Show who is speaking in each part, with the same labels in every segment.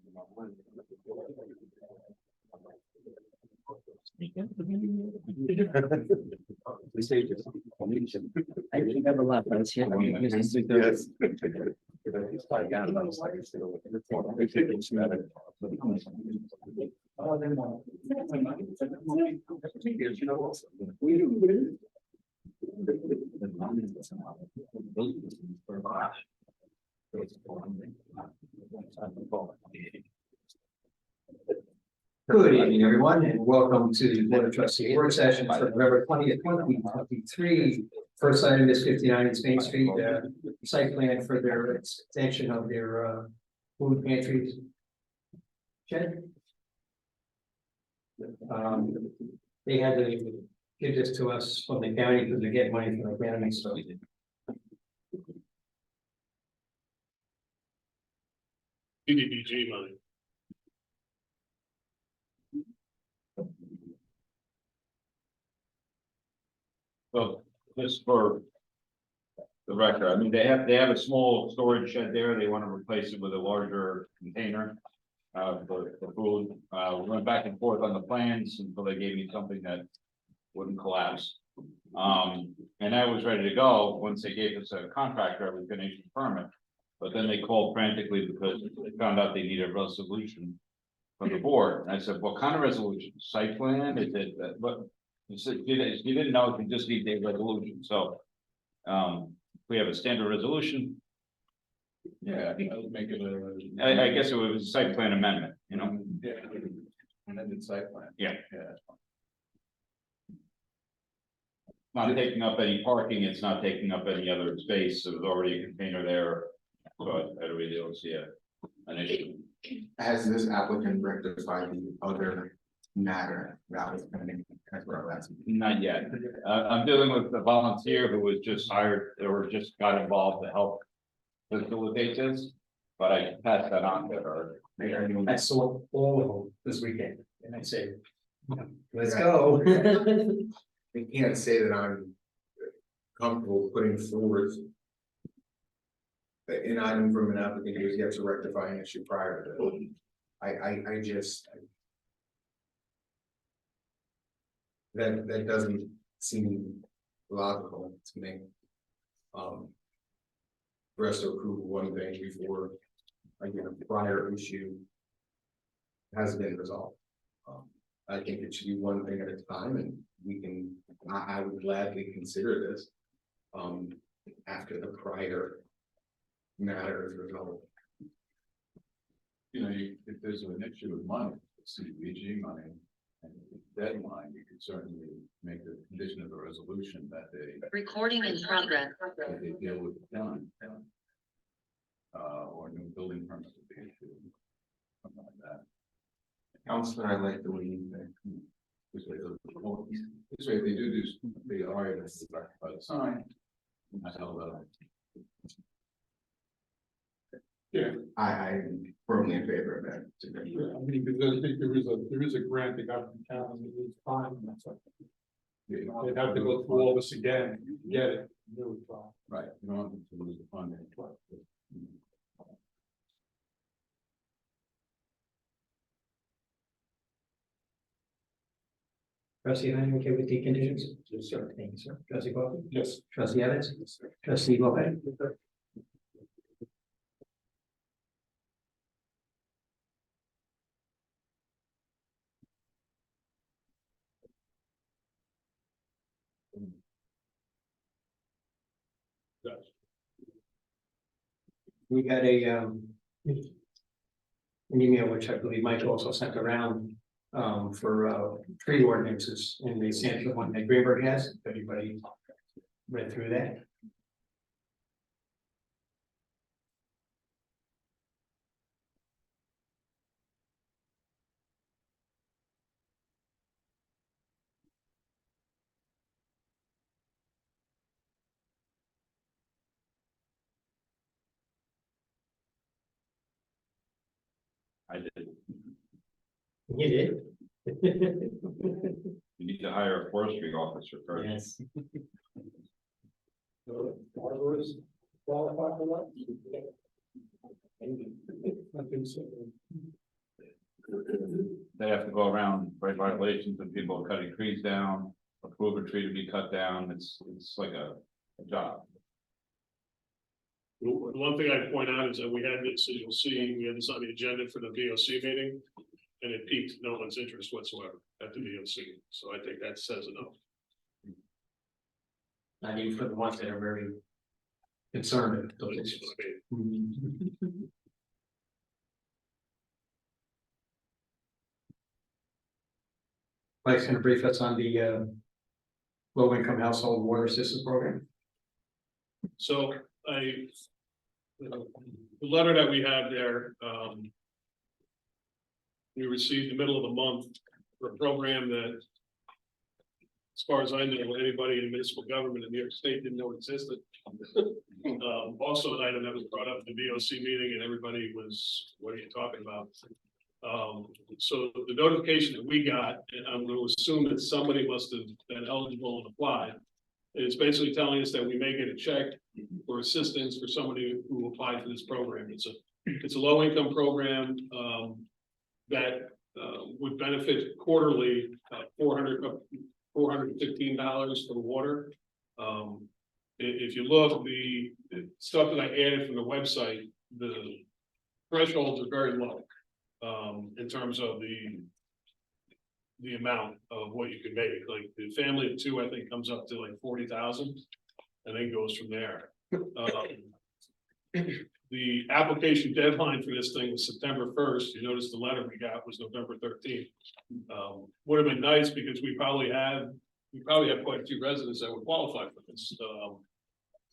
Speaker 1: I think I have a lot, but it's here.
Speaker 2: Yes.
Speaker 3: Good evening, everyone, and welcome to the Board of Trustees work session for November 20th, 2023. First item is 59 East Main Street, site plan for their extension of their food pantries. Shed. They had to give this to us from the county because they get money from the county, so.
Speaker 2: CDBG money.
Speaker 4: Well, just for the record, I mean, they have a small storage shed there. They want to replace it with a larger container for food. We went back and forth on the plans until they gave me something that wouldn't collapse. And I was ready to go. Once they gave us a contractor, I was gonna issue a permit. But then they called frantically because they found out they needed a resolution from the board. And I said, what kind of resolution? Site plan? Is it what? You said you didn't know if you just need a resolution, so. We have a standard resolution. Yeah, I think I would make it I guess it was a site plan amendment, you know? Yeah. Amended site plan. Yeah. Not taking up any parking, it's not taking up any other space, there was already a container there, so I really don't see an issue.
Speaker 5: Has this applicant rectified the other matter that was pending as well as?
Speaker 4: Not yet. I'm dealing with a volunteer who was just hired or just got involved to help facilitate this, but I passed that on to her.
Speaker 3: I saw all of them this weekend, and I say, let's go.
Speaker 5: I can't say that I'm comfortable putting forward an item from an applicant who's yet to rectify an issue prior to that. I just. That doesn't seem logical to me. For us to approve one thing before, again, a prior issue has been resolved. I think it should be one thing at a time, and we can, I would gladly consider this. After the prior matter is resolved.
Speaker 4: You know, if there's an issue with money, CDBG money, and deadline, you could certainly make a condition of the resolution that they.
Speaker 6: Recording in progress.
Speaker 4: That they deal with the town. Or new building permits would be issued. Something like that.
Speaker 5: Counselor, I like the way you think.
Speaker 4: This way, if they do, they are able to rectify the sign. I tell them.
Speaker 2: Yeah,
Speaker 5: I'm firmly in favor of that.
Speaker 2: yeah, I mean, because I think there is a grant they got from town, and it is fine, that's like. They'd have to go through all this again, to get it, really fine.
Speaker 4: Right, you don't want them to lose the funding.
Speaker 3: Trustee, are you okay with the conditions? Sure, thank you, sir. Trustee Coffey?
Speaker 2: Yes.
Speaker 3: Trustee Evans? Trustee Lopez?
Speaker 2: Yes.
Speaker 3: We had an email, which I believe Mike also sent around, for, tree ordinances in the Sanford one that Greenberg has. If Everybody read through that?
Speaker 4: I did.
Speaker 3: You did?
Speaker 4: You need to hire a forestry officer first.
Speaker 3: Yes.
Speaker 2: So, Barbara is qualified for that? I think so.
Speaker 4: they have to go around, write violations and people are cutting trees down, approve a tree to be cut down, it's like a job.
Speaker 6: One thing I'd point out is that we had this, as you'll see, we had this on the agenda for the VOC meeting. And it piqued no one's interest whatsoever at the VOC, so I think that says enough.
Speaker 3: Not even for the ones that are very concerned with those issues. Mike's gonna brief us on the low income household water assistance program.
Speaker 6: So the letter that we have there, we received the middle of the month for a program that, as far as I know, anybody in municipal government in New York State didn't know existed. Also an item that was brought up at the VOC meeting and everybody was, what are you talking about? So the notification that we got, and I'm going to assume that somebody must have been eligible and applied. It's basically telling us that we may get a check for assistance for somebody who applied for this program. It's a low income program that would benefit quarterly $415 for the water. If you look, the stuff that I added from the website, the thresholds are very low in terms of the amount of what you can make. Like the family of two, I think, comes up to like 40,000, and then goes from there. The application deadline for this thing was September 1st. You notice the letter we got was November 13th. Would have been nice because we probably have quite a few residents that would qualify for this.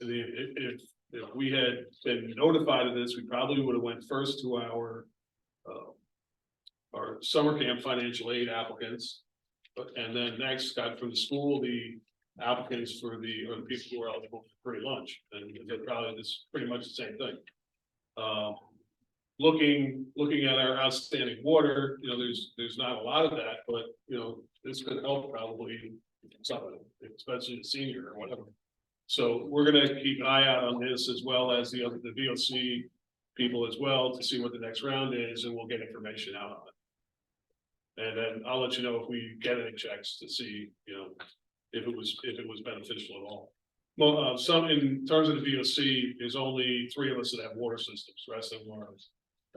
Speaker 6: If we had been notified of this, we probably would have went first to our summer camp financial aid applicants, and then next got from the school the applicants for the people who are eligible for free lunch, and they're probably just pretty much the same thing. Looking at our outstanding water, you know, there's not a lot of that, but you know, this could help probably something, especially the senior or whatever. So we're gonna keep an eye out on this as well as the VOC people as well to see what the next round is, and we'll get information out on it. And then I'll let you know if we get any checks to see, you know, if it was beneficial at all. Well, some in terms of the VOC, there's only 3 of us that have water systems. The rest of them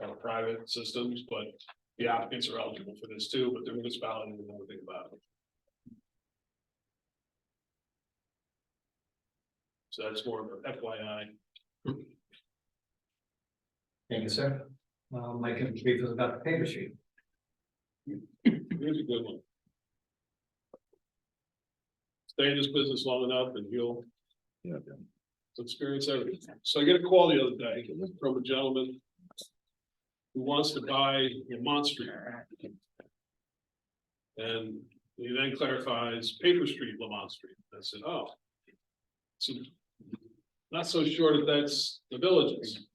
Speaker 6: are private systems, but the applicants are eligible for this too, but the municipality doesn't know anything about it. So that's more of an FYI.
Speaker 3: Thank you, sir. Mike can brief us about the paper street.
Speaker 6: Here's a good one. Stay in this business long enough and you'll experience everything. So I get a call the other day from a gentleman who wants to buy Lamont Street. And he then clarifies Paper Street, Lamont Street. I said, oh, so not so sure that that's the villages.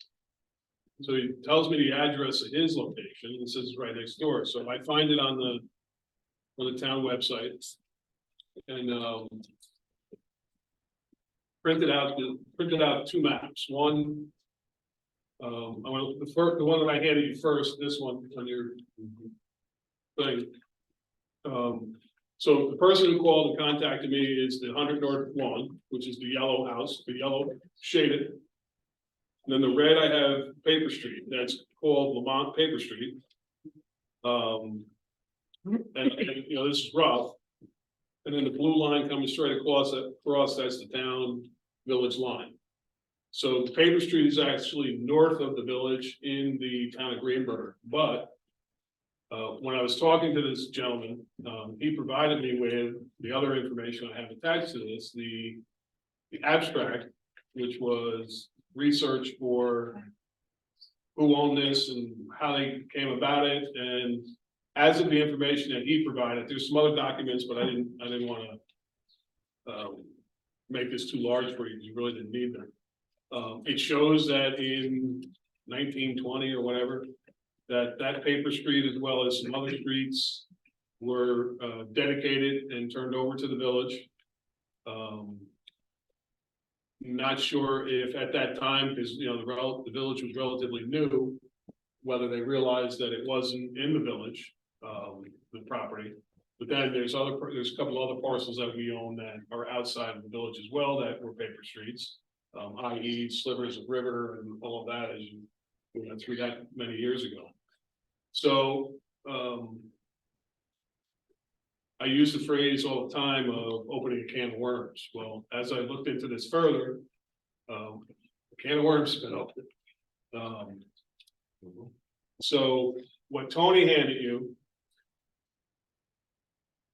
Speaker 6: So he tells me the address of his location and says it's right next door. So I find it on the town website and printed out 2 maps. One, the one that I handed you first, this one on your thing. So the person who called and contacted me is the 100 North Lawn, which is the yellow house, the yellow shaded. And then the red, I have Paper Street. That's called Lamont Paper Street. And you know, this is rough. And then the blue line coming straight across, that's the town village line. So Paper Street is actually north of the village in the town of Greenberg. But when I was talking to this gentleman, he provided me with the other information I have attached to this, the abstract, which was research for who owned this and how they came about it. And as of the information that he provided, there's some other documents, but I didn't want to make this too large for you. You really didn't need them. It shows that in 1920 or whatever, that Paper Street, as well as some other streets, were dedicated and turned over to the village. Not sure if at that time, because you know the village was relatively new, whether they realized that it wasn't in the village. the property. But then there's a couple other parcels that we own that are outside of the village as well that were paper streets. I.e. slivers of river and all of that as you went through that many years ago. So, I use the phrase all the time of opening a can of worms. Well, as I looked into this further, a can of worms has been opened. So what Tony handed you,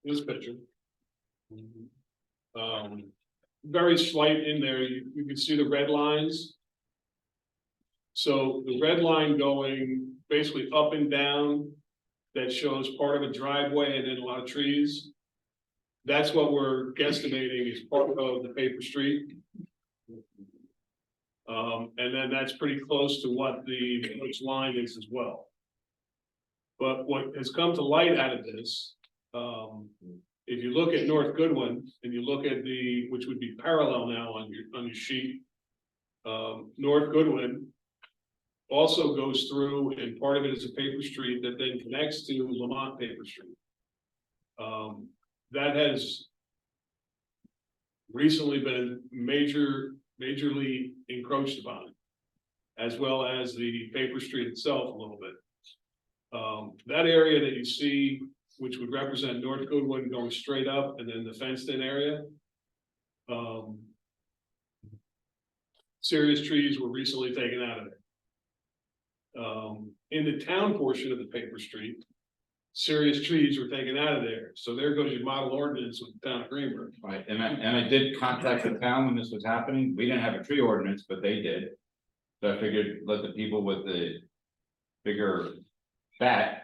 Speaker 6: this picture, very slight in there, you can see the red lines. So the red line going basically up and down, that shows part of a driveway and then a lot of trees. That's what we're guesstimating is part of the paper street. And then that's pretty close to what the village line is as well. But what has come to light out of this, if you look at North Goodwin and you look at which would be parallel now on your sheet, North Goodwin also goes through, and part of it is a paper street that then connects to Lamont Paper Street. That has recently been majorly encroached upon, as well as the paper street itself a little bit. That area that you see, which would represent North Goodwin going straight up and then the fenced in area. Serious trees were recently taken out of there. In the town portion of the paper street, serious trees were taken out of there. So there goes your model ordinance with the town of Greenberg.
Speaker 4: Right, and I did contact the town when this was happening. We didn't have a tree ordinance, but they did. So I figured let the people with the bigger bat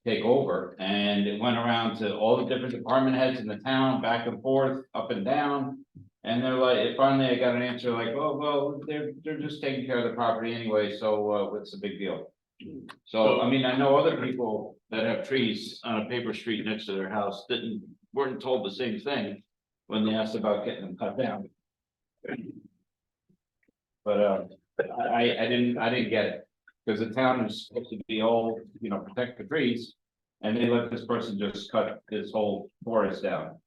Speaker 4: take over, and it went around to all the different department heads in the town, back and forth, up and down. And they're like, finally I got an answer like, oh, well, they're just taking care of the property anyway, so what's the big deal? So, I mean, I know other people that have trees on a paper street next to their house weren't told the same thing when they asked about getting them cut down. But I didn't get it, because the town is supposed to be all, protect the trees. And they let this person just cut this whole forest down.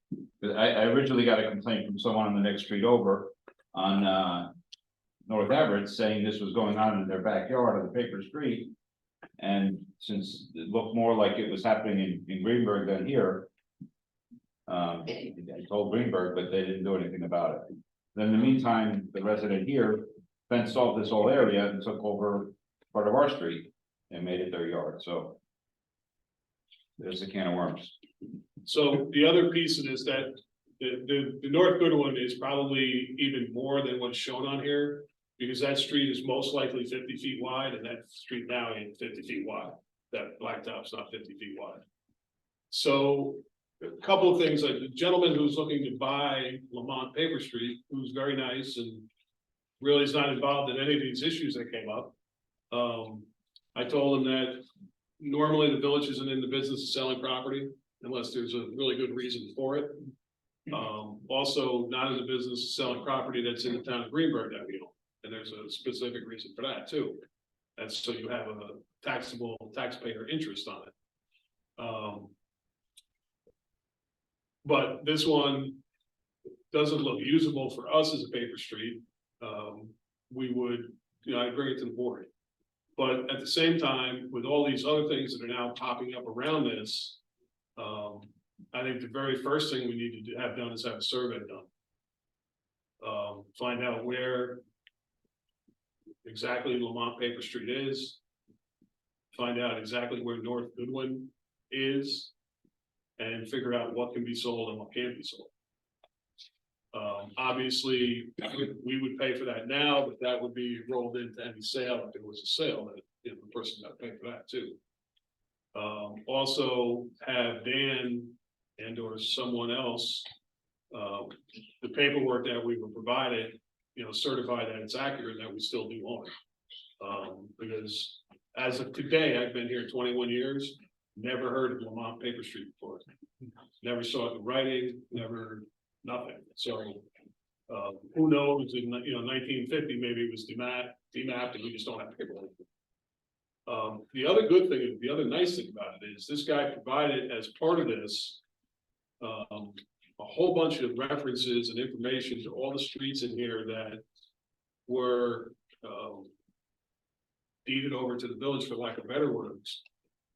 Speaker 4: I originally got a complaint from someone on the next street over on North Everett saying this was going on in their backyard of the paper street. And since it looked more like it was happening in Greenberg than here, I told Greenberg, but they didn't do anything about it. Then in the meantime, the resident here fenced off this whole area and took over part of our street and made it their yard. So there's a can of worms.
Speaker 6: So the other piece of this that the North Goodwin is probably even more than what's shown on here, because that street is most likely 50 feet wide, and that street now ain't 50 feet wide. That blacktop's not 50 feet wide. So a couple of things, like the gentleman who's looking to buy Lamont Paper Street, who's very nice and really is not involved in any of these issues that came up. I told him that normally the village isn't in the business of selling property unless there's a really good reason for it. Also not in the business of selling property that's in the town of Greenberg that we own. And there's a specific reason for that too. That's so you have a taxable taxpayer interest on it. But this one doesn't look usable for us as a paper street. We would, I'd bring it to the board. But at the same time, with all these other things that are now popping up around this, I think the very first thing we need to have done is have a survey done. Find out where exactly Lamont Paper Street is. Find out exactly where North Goodwin is. And figure out what can be sold and what can't be sold. Obviously, we would pay for that now, but that would be rolled into any sale if it was a sale, that the person got to pay for that too. Also have Dan and or someone else, the paperwork that we were provided, certify that it's accurate, that we still do own it. Because as of today, I've been here 21 years, never heard of Lamont Paper Street before. Never saw it in writing, nothing. So who knows, in 1950, maybe it was demapped and we just don't have paperwork. The other good thing, the other nice thing about it is this guy provided as part of this. A whole bunch of references and information to all the streets in here that were, deeded over to the village, for lack of better words.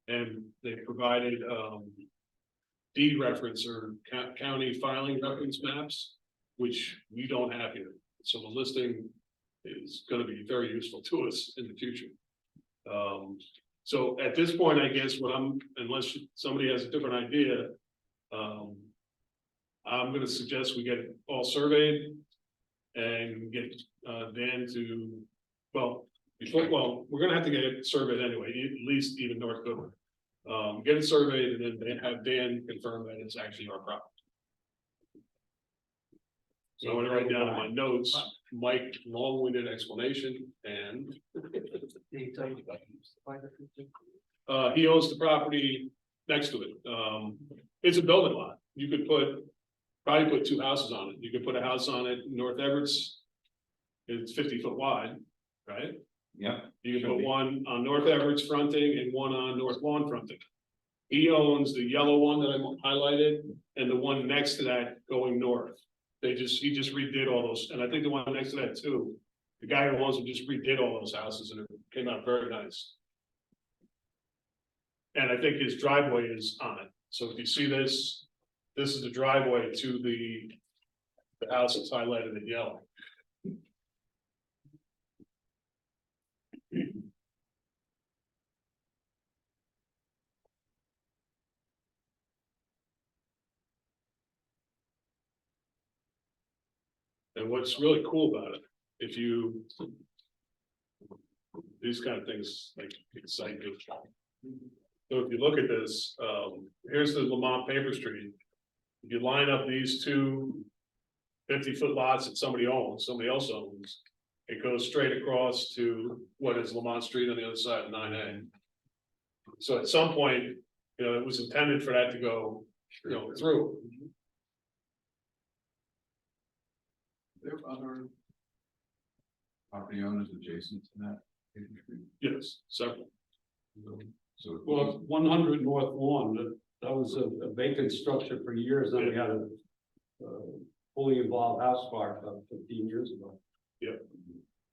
Speaker 6: And they provided, deed reference or county filing reference maps, which we don't have here. So the listing is gonna be very useful to us in the future. So at this point, I guess unless somebody has a different idea, I'm gonna suggest we get it all surveyed and get, Dan to, we're gonna have to get it surveyed anyway, at least even North Goodwin. Get it surveyed and then have Dan confirm that it's actually our property. So I'm gonna write down in my notes, Mike, long-winded explanation, and he owns the property next to it. It's a building lot. You could probably put 2 houses on it. You could put a house on it, North Everett's. It's 50 foot wide, right?
Speaker 4: Yeah.
Speaker 6: You can put one on North Everett's fronting and one on North Lawn fronting. He owns the yellow one that I highlighted and the one next to that going north. He just redid all those, and I think the one next to that too. The guy who owns it just redid all those houses and it came out very nice. And I think his driveway is on it. So if you see this is the driveway to the house that's highlighted in yellow. And what's really cool about it, these kind of things like excite me. So if you look at this, here's the Lamont Paper Street. If you line up these two 50-foot lots that somebody else owns, it goes straight across to what is Lamont Street on the other side of 9A. So at some point, it was intended for that to go, through.
Speaker 7: There are other property owners adjacent to that?
Speaker 6: Yes, several.
Speaker 7: So.
Speaker 8: Well, 100 North Lawn, that was a vacant structure for years, then we had a fully involved house fire about 15 years ago.
Speaker 6: Yep.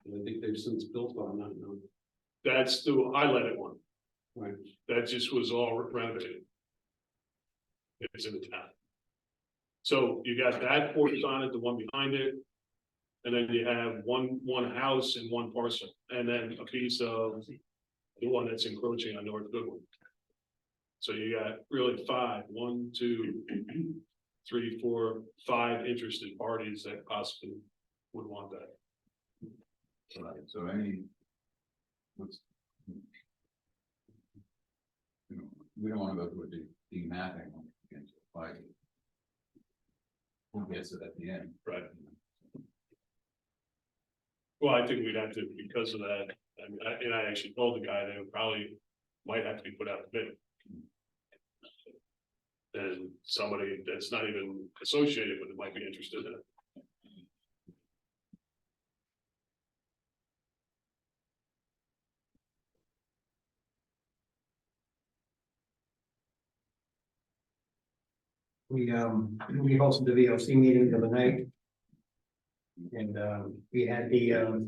Speaker 8: And I think they've since built on that now.
Speaker 6: That's the highlighted one.
Speaker 8: Right.
Speaker 6: That just was all renovated. It's in the town. So you got that porch on it, the one behind it. And then you have one house and one parcel, and then a piece of the one that's encroaching on North Goodwin. So you got really 5, 1, 2, 3, 4, 5 interested parties that possibly would want that.
Speaker 7: Right, so we don't want to go through a demapping against the fight. Who gets it at the end?
Speaker 6: Right. Well, I think we'd have to, because of that, I actually told the guy that it probably might have to be put out to bid. And somebody that's not even associated with it might be interested in it.
Speaker 3: We hosted the VOC meeting the other night. And we had the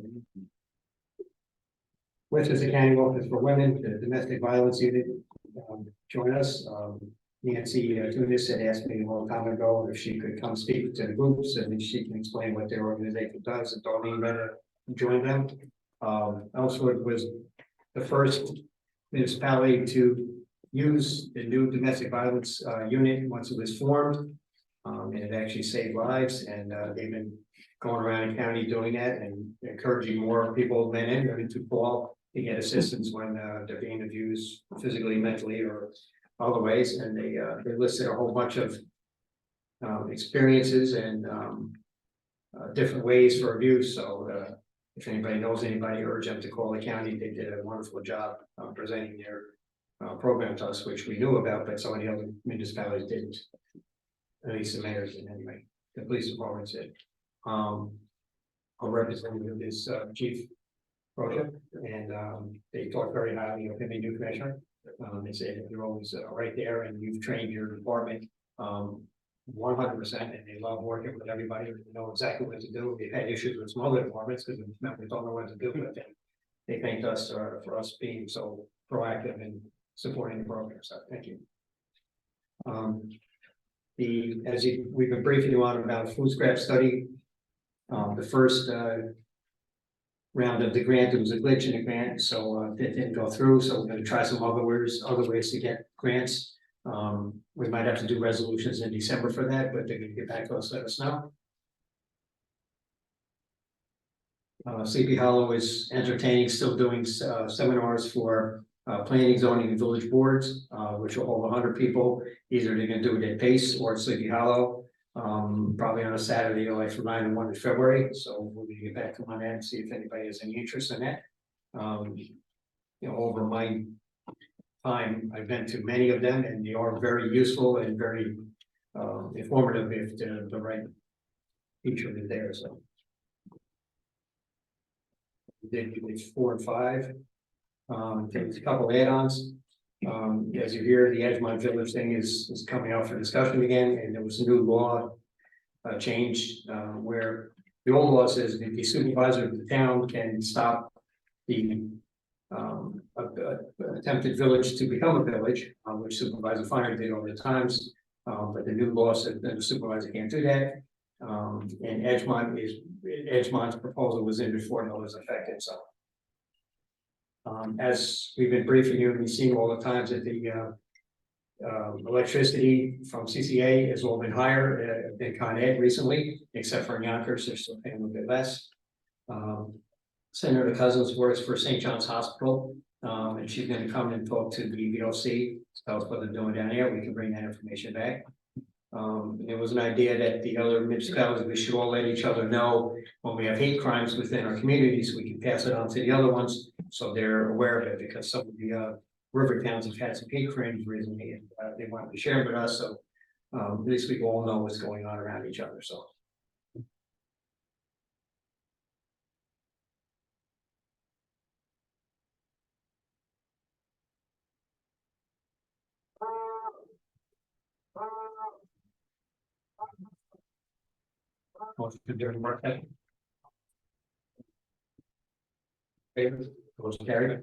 Speaker 3: Westchester County Office for Women, the Domestic Violence Unit, join us. Nancy Tunis had asked me a long time ago if she could come speak to the groups and she can explain what their organization does, and Darlene Meta joined them. Ellsworth was the first municipality to use the new domestic violence unit once it was formed. And it actually saved lives, and they've been going around the county doing that and encouraging more people, men and women, to call to get assistance when they're being abused physically, mentally, or other ways. And they listed a whole bunch of experiences and different ways for abuse. So if anybody knows anybody, urge them to call the county. They did a wonderful job presenting their program to us, which we knew about, but some of the other municipalities didn't. At least the mayors did anyway. The police department did. Our representative is Chief Rocha, and they talked very highly of him, a new commissioner. They say that you're always right there and you've trained your department 100%, and they love working with everybody, they know exactly what to do. They've had issues with some other departments because the members don't know what to do with it. They thanked us for us being so proactive in supporting the program, so thank you. We've been briefing you on about food scrap study. The first round of the grant, there was a glitch in the grant, so it didn't go through, so we're gonna try some other ways to get grants. We might have to do resolutions in December for that, but they're gonna get back to us, let us know. Sleepy Hollow is entertaining, still doing seminars for planning, zoning, and village boards, which will hold 100 people. Either they're gonna do it at Pace or at Sleepy Hollow, probably on a Saturday, like from 9 to 1 in February. So we'll get back to on that and see if anybody has any interest in that. Over my time, I've been to many of them, and they are very useful and very informative if the right teacher is there. So it's 4 and 5. There's a couple add-ons. As you hear, the Edgemont Village thing is coming out for discussion again, and there was a new law changed where the old law says that the supervisor of the town can stop the attempted village to become a village, which Supervisor Finer did over the times. But the new law said that the supervisor can't do that. And Edgemont's proposal was in before it was effective, so. As we've been briefing you, we've seen all the times that the electricity from CCA has all been higher than Con Ed recently, except for in Yonkers, they're still paying a little bit less. Senator Cousins works for St. John's Hospital, and she's going to come and talk to the VOC, tell us what they're doing down there. We can bring that information back. There was an idea that the other municipalities, we should all let each other know when we have hate crimes within our communities, we can pass it on to the other ones, so they're aware of it, because some of the river towns have had some hate crimes recently, and they wanted to share it with us, so at least we all know what's going on around each other, so. Motion to adjourn work session. Favor, motion carried.